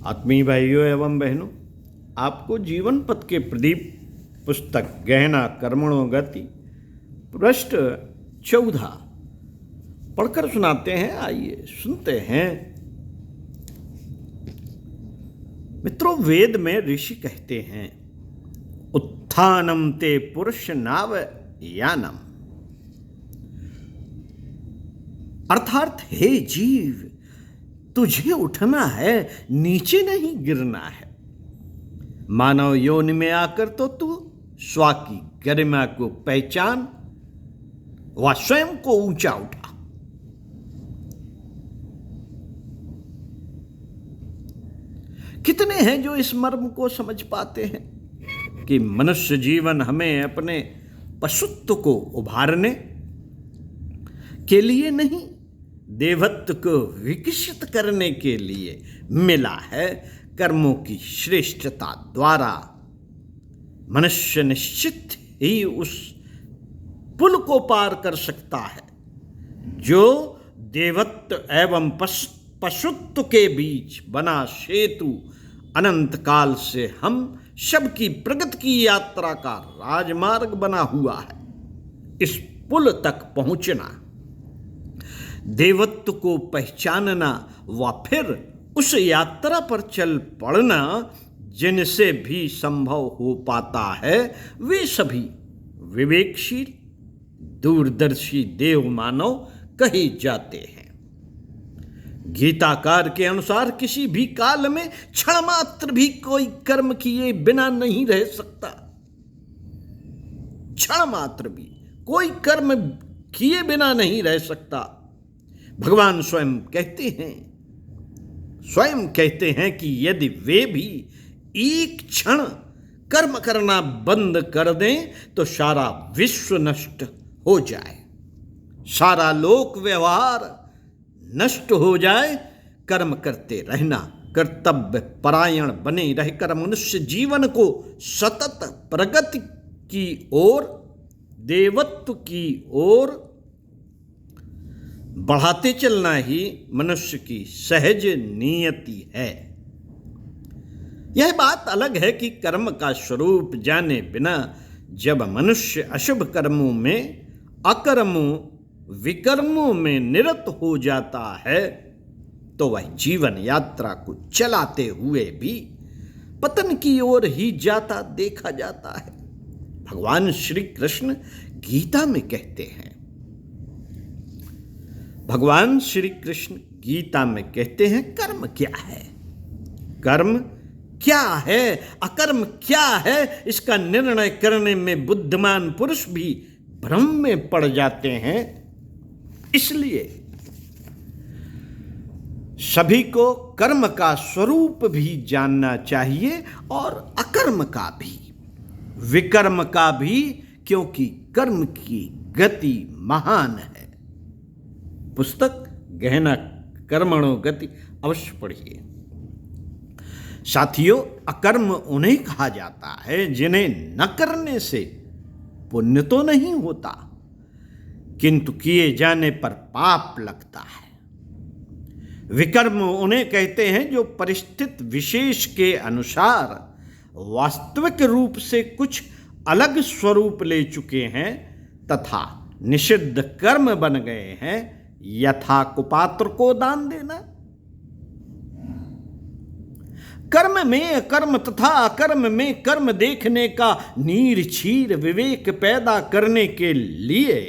आत्मीय भाइयों एवं बहनों, आपको जीवन पथ के प्रदीप पुस्तक गहना कर्मणो गति पृष्ठ 14 पढ़कर सुनाते हैं। आइए सुनते हैं। मित्रों, वेद में ऋषि कहते हैं, उत्थानम ते पुरुष नाव यानम, अर्थात हे जीव, तुझे उठना है, नीचे नहीं गिरना है। मानव योनि में आकर तो तू स्व की गरिमा को पहचान व स्वयं को ऊंचा उठा। कितने हैं जो इस मर्म को समझ पाते हैं कि मनुष्य जीवन हमें अपने पशुत्व को उभारने के लिए नहीं, देवत्व को विकसित करने के लिए मिला है। कर्मों की श्रेष्ठता द्वारा मनुष्य निश्चित ही उस पुल को पार कर सकता है जो देवत्व एवं पशुत्व के बीच बना सेतु अनंत काल से हम सबकी प्रगति की यात्रा का राजमार्ग बना हुआ है। इस पुल तक पहुंचना, देवत्व को पहचानना व फिर उस यात्रा पर चल पड़ना जिनसे भी संभव हो पाता है, वे सभी विवेकशील दूरदर्शी देव मानव कहे जाते हैं। गीताकार के अनुसार किसी भी काल में क्षण मात्र भी कोई कर्म किए बिना नहीं रह सकता। क्षण मात्र भी कोई कर्म किए बिना नहीं रह सकता। भगवान स्वयं कहते हैं कि यदि वे भी एक क्षण कर्म करना बंद कर दें तो सारा विश्व नष्ट हो जाए, सारा लोक व्यवहार नष्ट हो जाए। कर्म करते रहना, कर्तव्य परायण बने रहकर मनुष्य जीवन को सतत प्रगति की ओर, देवत्व की ओर बढ़ाते चलना ही मनुष्य की सहज नियति है। यह बात अलग है कि कर्म का स्वरूप जाने बिना जब मनुष्य अशुभ कर्मों में, अकर्मों, विकर्मों में निरत हो जाता है तो वह जीवन यात्रा को चलाते हुए भी पतन की ओर ही जाता देखा जाता है। भगवान श्री कृष्ण गीता में कहते हैं, भगवान श्री कृष्ण गीता में कहते हैं, कर्म क्या है, कर्म क्या है, अकर्म क्या है, इसका निर्णय करने में बुद्धिमान पुरुष भी भ्रम में पड़ जाते हैं। इसलिए सभी को कर्म का स्वरूप भी जानना चाहिए और अकर्म का भी, विकर्म का भी, क्योंकि कर्म की गति महान है। पुस्तक गहना कर्मणो गति अवश्य पढ़िए। साथियों, अकर्म उन्हें कहा जाता है जिन्हें न करने से पुण्य तो नहीं होता, किंतु किए जाने पर पाप लगता है। विकर्म उन्हें कहते हैं जो परिस्थिति विशेष के अनुसार वास्तविक रूप से कुछ अलग स्वरूप ले चुके हैं तथा निषिद्ध कर्म बन गए हैं, यथा कुपात्र को दान देना। कर्म में अकर्म तथा अकर्म में कर्म देखने का नीरछीर विवेक पैदा करने के लिए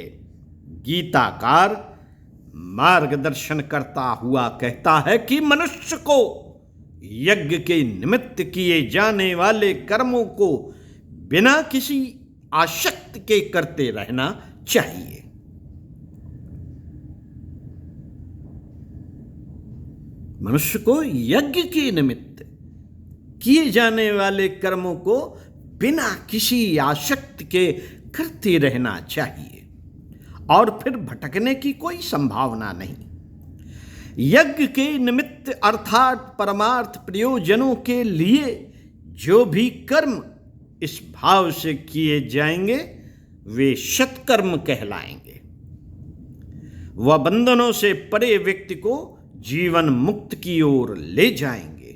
गीताकार मार्गदर्शन करता हुआ कहता है कि मनुष्य को यज्ञ के निमित्त किए जाने वाले कर्मों को बिना किसी आसक्ति के करते रहना चाहिए। मनुष्य को यज्ञ के निमित्त किए जाने वाले कर्मों को बिना किसी आसक्ति के करते रहना चाहिए और फिर भटकने की कोई संभावना नहीं। यज्ञ के निमित्त अर्थात परमार्थ प्रयोजनों के लिए जो भी कर्म इस भाव से किए जाएंगे वे सत्कर्म कहलाएंगे। वह बंधनों से परे व्यक्ति को जीवन मुक्त की ओर ले जाएंगे।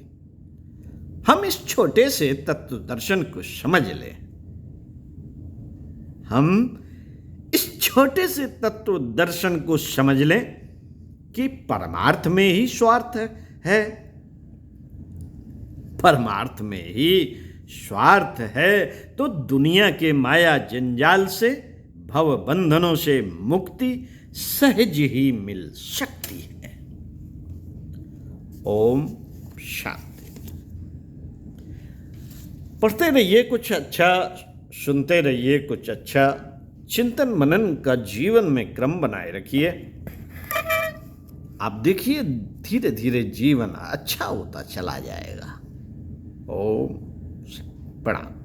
हम इस छोटे से तत्व दर्शन को समझ लें। हम इस छोटे से तत्व दर्शन को समझ लें कि परमार्थ में ही स्वार्थ है, परमार्थ में ही स्वार्थ है, तो दुनिया के माया जंजाल से, भव बंधनों से मुक्ति सहज ही मिल सकती है। ओम शांति। पढ़ते रहिए कुछ अच्छा, सुनते रहिए कुछ अच्छा, चिंतन मनन का जीवन में क्रम बनाए रखिए। आप देखिए धीरे धीरे जीवन अच्छा होता चला जाएगा। ओम प्रणाम।